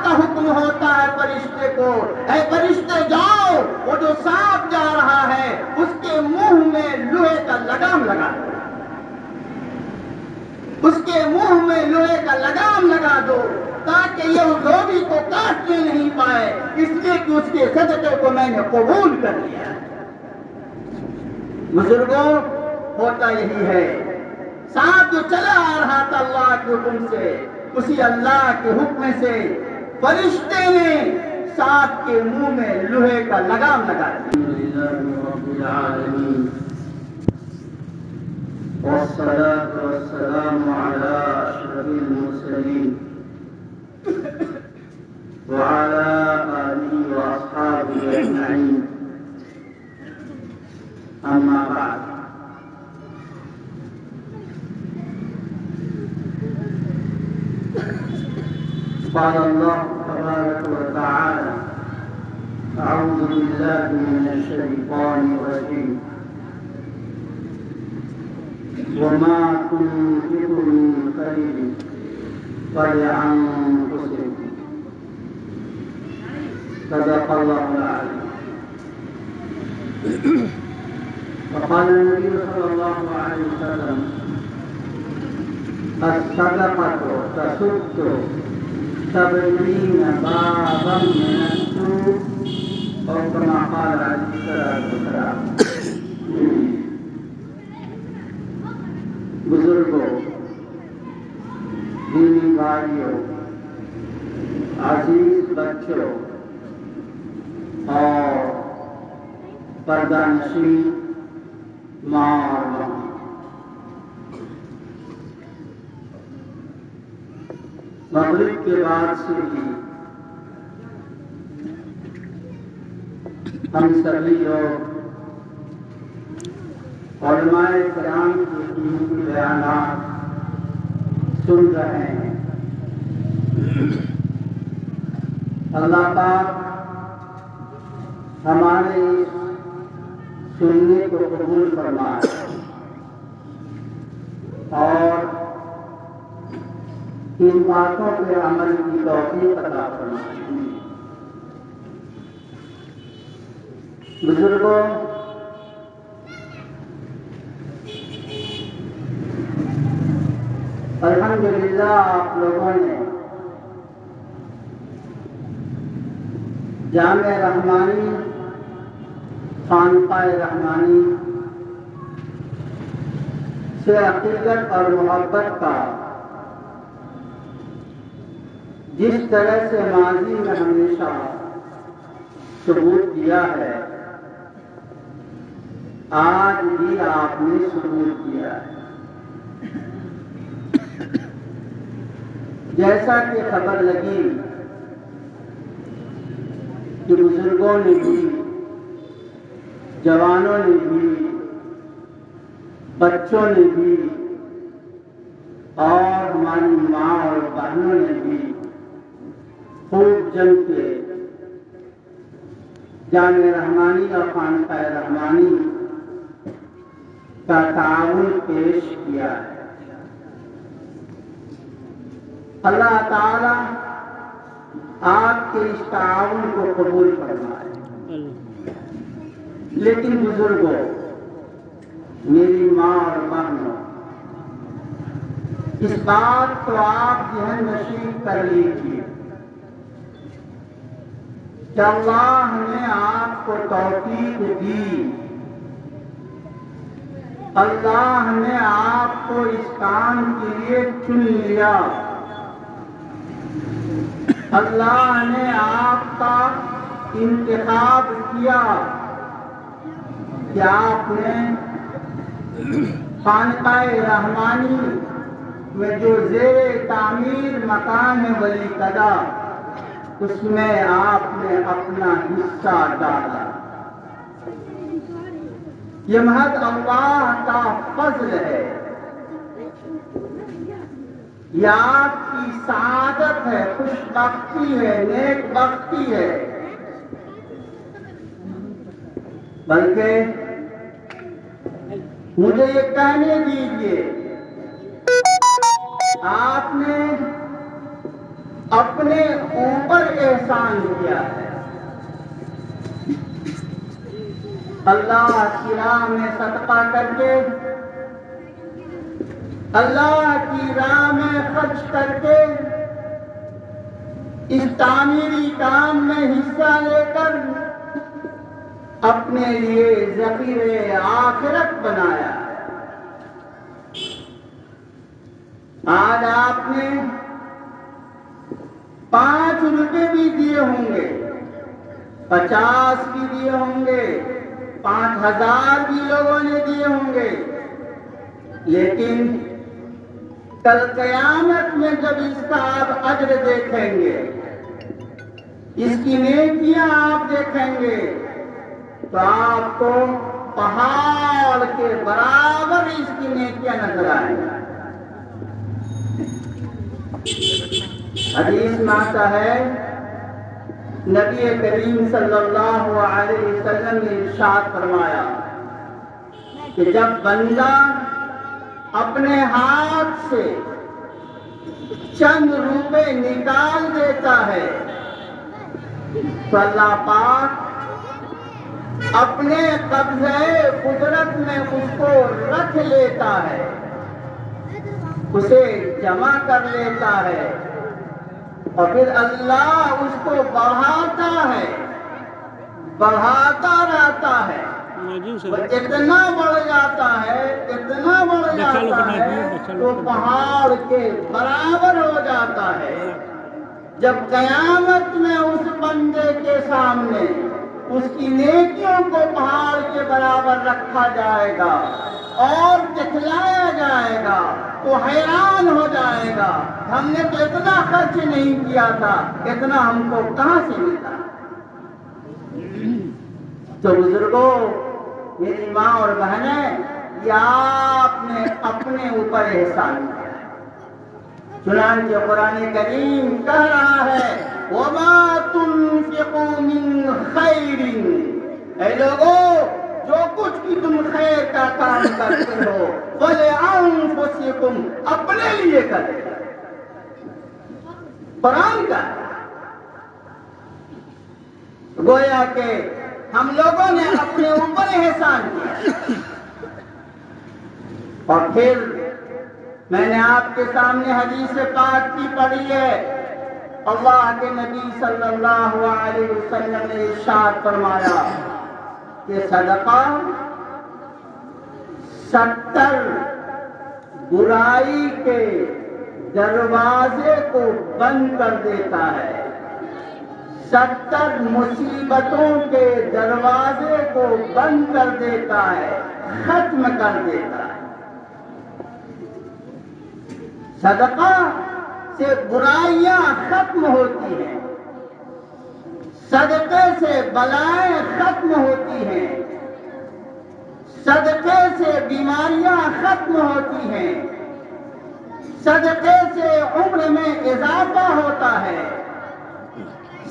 کا حکم ہوتا ہے فرشتے کو، اے فرشتے جاؤ، وہ جو سانپ جا رہا ہے اس کے منہ میں لوہے کا لگام لگا دو، اس کے منہ میں لوہے کا لگام لگا دو تاکہ یہ اس دھوبی کو کاٹنے نہیں پائے، اس لیے کہ اس کے صدقے کو میں نے قبول کر لیا۔ بزرگوں، ہوتا یہی ہے، سانپ جو چلا آ رہا تھا اللہ کے حکم سے، اسی اللہ کے حکم سے فرشتے نے سانپ کے منہ میں لوہے کا لگام لگا دیا۔ والصلاة والسلام على أشرف المرسلين وعلى آله وأصحابه أجمعين، أما بعد، قال الله تبارك وتعالى: أعوذ بالله من الشيطان الرجيم، وما تنفقوا من خير فلأنفسكم، صدق الله العظيم۔ وقال النبي صلى الله عليه وسلم: الصدقة تسد 70 بابا من السوء، أو كما قال عليه الصلاة والسلام۔ بزرگوں، دینی بھائیوں، عزیز بچوں اور پردہ نشین ماں اور بہن، مغرب کے بعد سے ہی ہم سبھی لوگ علماء کرام کے قیمتی بیانات سن رہے ہیں۔ اللہ پاک ہمارے اس سننے کو قبول فرمائے اور ان باتوں کے عمل کی توفیق عطا فرمائے۔ بزرگوں، الحمدللہ آپ لوگوں نے جامع رحمانی، خانقاہ رحمانی سے عقیدت اور محبت کا جس طرح سے ماضی میں ہمیشہ ثبوت دیا ہے، آج بھی آپ نے ثبوت دیا ہے۔ جیسا کہ خبر لگی کہ بزرگوں نے بھی، جوانوں نے بھی، بچوں نے بھی اور ہماری ماں اور بہنوں نے بھی خوب جم کے جامع رحمانی اور خانقاہ رحمانی کا تعاون پیش کیا ہے۔ اللہ تعالی آپ کے اس تعاون کو قبول فرمائے۔ لیکن بزرگوں، میری ماں اور بہنوں، اس بات کو آپ ذہن نشین کر لیجیے کہ اللہ نے آپ کو توفیق دی، اللہ نے آپ کو اس کام کے لیے چن لیا، اللہ نے آپ کا انتخاب کیا کہ آپ نے خانقاہ رحمانی میں جو زیر تعمیر مکان ہے ولی قدا، اس میں آپ نے اپنا حصہ ڈالا۔ یہ محض اللہ کا فضل ہے، یہ آپ کی سعادت ہے، خوش بختی ہے، نیک بختی ہے۔ بلکہ مجھے یہ کہنے دیجیے، آپ نے اپنے اوپر احسان کیا ہے۔ اللہ کی راہ میں صدقہ کر کے، اللہ کی راہ میں خرچ کر کے، اس تعمیری کام میں حصہ لے کر اپنے لیے ذخیرے آخرت بنایا۔ آج آپ نے 5 روپے بھی دیے ہوں گے، 50 بھی دیے ہوں گے، 5000 بھی لوگوں نے دیے ہوں گے، لیکن کل قیامت میں جب اس کا آپ اجر دیکھیں گے، اس کی نیکیاں آپ دیکھیں گے، تو آپ کو پہاڑ کے برابر اس کی نیکیاں نظر آئیں گی۔ حدیث میں آتا ہے، نبی کریم صلی اللہ علیہ وسلم نے ارشاد فرمایا کہ جب بندہ اپنے ہاتھ سے چند روپے نکال دیتا ہے تو اللہ پاک اپنے قبضے قدرت میں اس کو رکھ لیتا ہے، اسے جمع کر لیتا ہے، اور پھر اللہ اس کو بڑھاتا ہے، بڑھاتا رہتا ہے، وہ اتنا بڑھ جاتا ہے، اتنا بڑھ جاتا ہے تو پہاڑ کے برابر ہو جاتا ہے۔ جب قیامت میں اس بندے کے سامنے اس کی نیکیوں کو پہاڑ کے برابر رکھا جائے گا اور دکھلایا جائے گا تو حیران ہو جائے گا، ہم نے تو اتنا خرچ نہیں کیا تھا، اتنا ہم کو کہاں سے ملا؟ تو بزرگوں، میری ماں اور بہنیں، یہ آپ نے اپنے اوپر احسان کیا ہے۔ چنانچہ قرآن کریم کہہ رہا ہے، وَمَا تُنْفِقُوا مِنْ خَيْرٍ، اے لوگوں، جو کچھ بھی تم خیر کا کام کرتے ہو فَلِأَنفُسِكُمْ، اپنے لیے کرتے ہو۔ قرآن کا گویا کہ ہم لوگوں نے اپنے اوپر احسان کیا۔ اور پھر میں نے آپ کے سامنے حدیث پاک کی پڑھی ہے، اللہ کے نبی صلی اللہ علیہ وسلم نے ارشاد فرمایا کہ صدقہ 70 برائی کے دروازے کو بند کر دیتا ہے، 70 مصیبتوں کے دروازے کو بند کر دیتا ہے، ختم کر دیتا ہے۔ صدقہ سے برائیاں ختم ہوتی ہیں، صدقے سے بلائیں ختم ہوتی ہیں، صدقے سے بیماریاں ختم ہوتی ہیں، صدقے سے عمر میں اضافہ ہوتا ہے،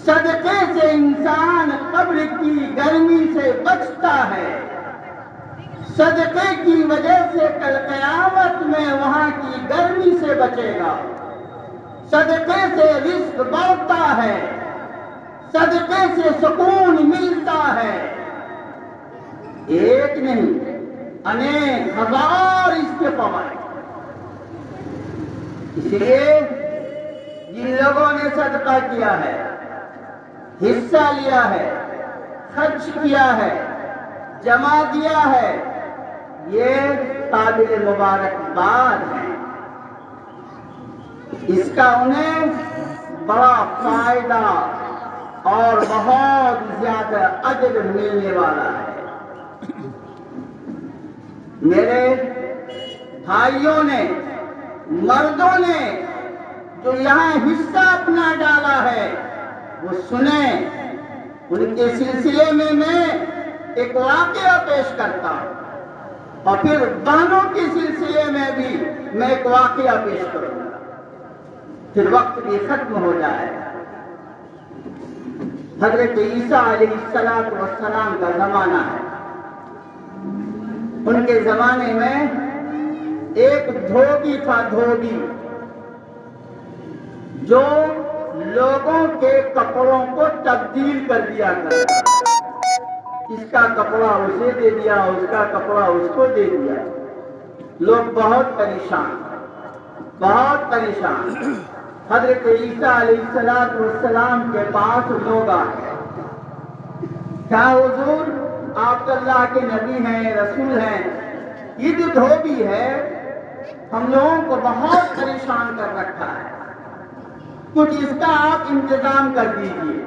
صدقے سے انسان قبر کی گرمی سے بچتا ہے، صدقے کی وجہ سے کل قیامت میں وہاں کی گرمی سے بچے گا، صدقے سے رزق بڑھتا ہے، صدقے سے سکون ملتا ہے۔ ایک نہیں، انیک ہزار اس کے فوائد۔ اس لیے جن لوگوں نے صدقہ کیا ہے، حصہ لیا ہے، خرچ کیا ہے، جمع دیا ہے، یہ قابل مبارکباد ہے۔ اس کا انہیں بڑا فائدہ اور بہت زیادہ اجر ملنے والا ہے۔ میرے بھائیوں نے، مردوں نے جو یہاں حصہ اپنا ڈالا ہے وہ سنیں، ان کے سلسلے میں ایک واقعہ پیش کرتا ہوں، اور پھر بہنوں کے سلسلے میں بھی میں ایک واقعہ پیش کروں گا، پھر وقت بھی ختم ہو جائے گا۔ حضرت عیسیٰ علیہ السلام کا زمانہ ہے۔ ان کے زمانے میں ایک دھوبی تھا، دھوبی جو لوگوں کے کپڑوں کو تبدیل کر دیا کرتا، اس کا کپڑا اسے دے دیا، اس کا کپڑا اس کو دے دیا۔ لوگ بہت پریشان، بہت پریشان۔ حضرت عیسیٰ علیہ السلام کے پاس لوگ آئے، کیا حضور آپ تو اللہ کے نبی ہیں، رسول ہیں، یہ جو دھوبی ہے ہم لوگوں کو بہت پریشان کر رکھا ہے، کچھ اس کا آپ انتظام کر دیجئے،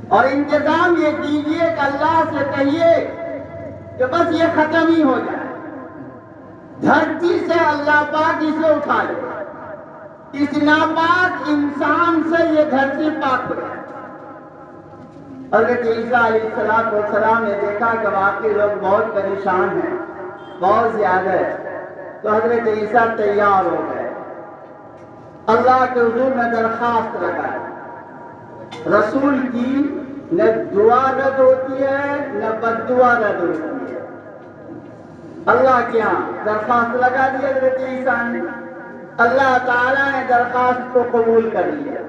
اور انتظام یہ کیجئے کہ اللہ سے کہیے کہ بس یہ ختم ہی ہو جائے، دھرتی سے اللہ پاک اسے اٹھا لے، اس ناپاک انسان سے یہ دھرتی پاک ہو جائے۔ حضرت عیسیٰ علیہ السلام نے دیکھا کہ واقعی لوگ بہت پریشان ہیں، بہت زیادہ ہے، تو حضرت عیسیٰ تیار ہو گئے، اللہ کے حضور میں درخواست لگائی۔ رسول کی نہ دعا رد ہوتی ہے نہ بد دعا رد ہوتی ہے، اللہ کے ہاں درخواست لگا دی حضرت عیسیٰ نے، اللہ تعالیٰ نے درخواست کو قبول کر لیا۔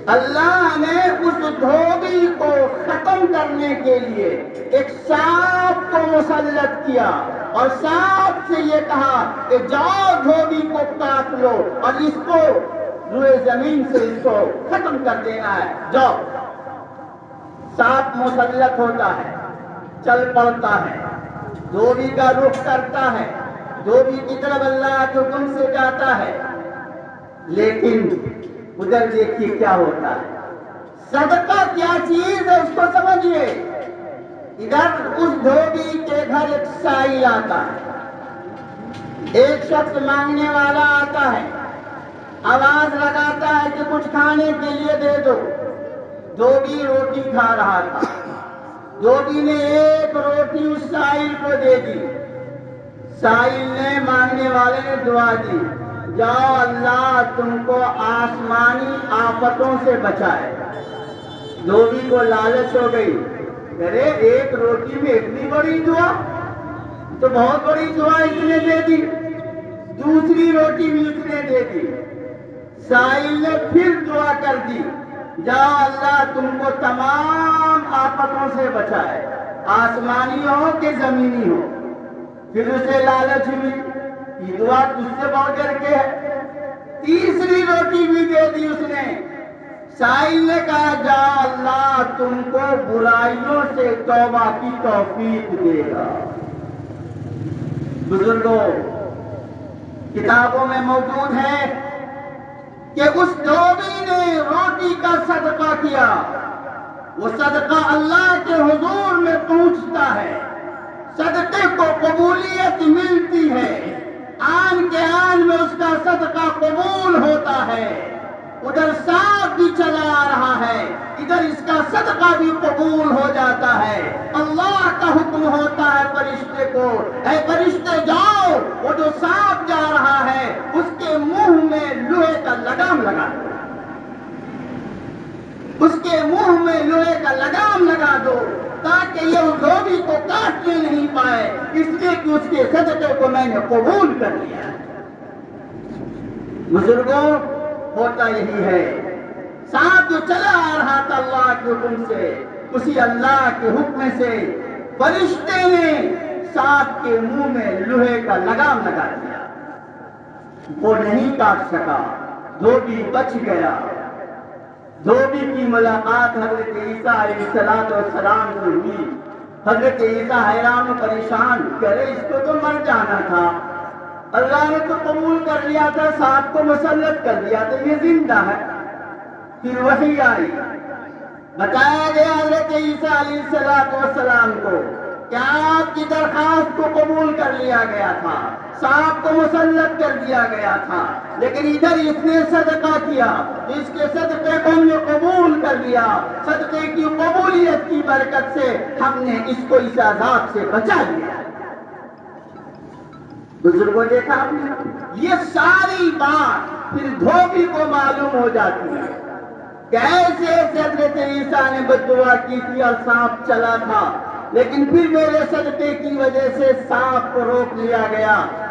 اللہ نے اس دھوبی کو ختم کرنے کے لیے ایک سانپ کو مسلط کیا، اور سانپ سے یہ کہا کہ جاؤ دھوبی کو کاٹ لو اور اس کو روئے زمین سے اس کو ختم کر دینا ہے، جاؤ۔ سانپ مسلط ہوتا ہے، چل پڑتا ہے، دھوبی کا رخ کرتا ہے، دھوبی کی طرف اللہ کے حکم سے جاتا ہے، لیکن ادھر دیکھیے کیا ہوتا ہے۔ صدقہ کیا چیز ہے اس کو سمجھیے۔ ادھر اس دھوبی کے گھر ایک سائل آتا ہے، ایک شخص مانگنے والا آتا ہے، آواز لگاتا ہے کہ کچھ کھانے کے لیے دے دو۔ دھوبی روٹی کھا رہا تھا، دھوبی نے ایک روٹی اس سائل کو دے دی، سائل نے، مانگنے والے نے دعا دی، جاؤ اللہ تم کو آسمانی آفتوں سے بچائے۔ دھوبی کو لالچ ہو گئی، ارے ایک روٹی میں اتنی بڑی دعا، تو بہت بڑی دعا اس نے دے دی، دوسری روٹی بھی اس نے دے دی۔ سائل نے پھر دعا کر دی، جاؤ اللہ تم کو تمام آفتوں سے بچائے، آسمانی ہو کہ زمینی ہو۔ پھر اسے لالچ ہوئی، یہ دعا تجھ سے بڑھ کر کے ہے، تیسری روٹی بھی دے دی اس نے۔ سائل نے کہا جاؤ اللہ تم کو برائیوں سے توبہ کی توفیق دے گا۔ بزرگوں، کتابوں میں موجود ہے کہ اس دھوبی نے روٹی کا صدقہ کیا، وہ صدقہ اللہ کے حضور میں پہنچتا ہے، صدقے کو قبولیت ملتی ہے، آن کے آن میں اس کا صدقہ قبول ہوتا ہے۔ ادھر سانپ بھی چلا آ رہا ہے، ادھر اس کا صدقہ بھی قبول ہو جاتا ہے۔ اللہ کا حکم ہوتا ہے فرشتے کو، اے فرشتے جاؤ، وہ جو سانپ جا رہا ہے اس کے منہ میں لوہے کا لگام لگا دو، اس کے منہ میں لوہے کا لگام لگا دو، تاکہ یہ اس دھوبی کو کاٹنے نہیں پائے، اس لیے کہ اس کے صدقے کو میں نے قبول کر لیا۔ بزرگوں، ہوتا یہی ہے، سانپ جو چلا آ رہا تھا اللہ کے حکم سے، اسی اللہ کے حکم سے فرشتے نے سانپ کے منہ میں لوہے کا لگام لگا دیا، وہ نہیں کاٹ سکا، دھوبی بچ گیا۔ دھوبی کی ملاقات حضرت عیسیٰ علیہ السلام سے ہوئی۔ حضرت عیسیٰ حیران و پریشان، کرے اس کو تو مر جانا تھا، اللہ نے تو قبول کر لیا تھا، سانپ کو مسلط کر دیا تھا، یہ زندہ ہے۔ پھر وحی آئی، بتایا گیا حضرت عیسیٰ علیہ السلام کو کہ آپ کی درخواست کو قبول کر لیا گیا تھا، سانپ کو مسلط کر دیا گیا تھا، لیکن ادھر اس نے صدقہ کیا، اس کے صدقے کو ہم نے قبول کر لیا، صدقے کی قبولیت کی برکت سے ہم نے اس کو اس عذاب سے بچا لیا۔ بزرگوں، دیکھا آپ نے، یہ ساری بات پھر دھوبی کو معلوم ہو جاتی ہے، کیسے حضرت عیسیٰ نے بددعا کی تھی اور سانپ چلا تھا، لیکن پھر میرے صدقے کی وجہ سے سانپ کو روک لیا گیا،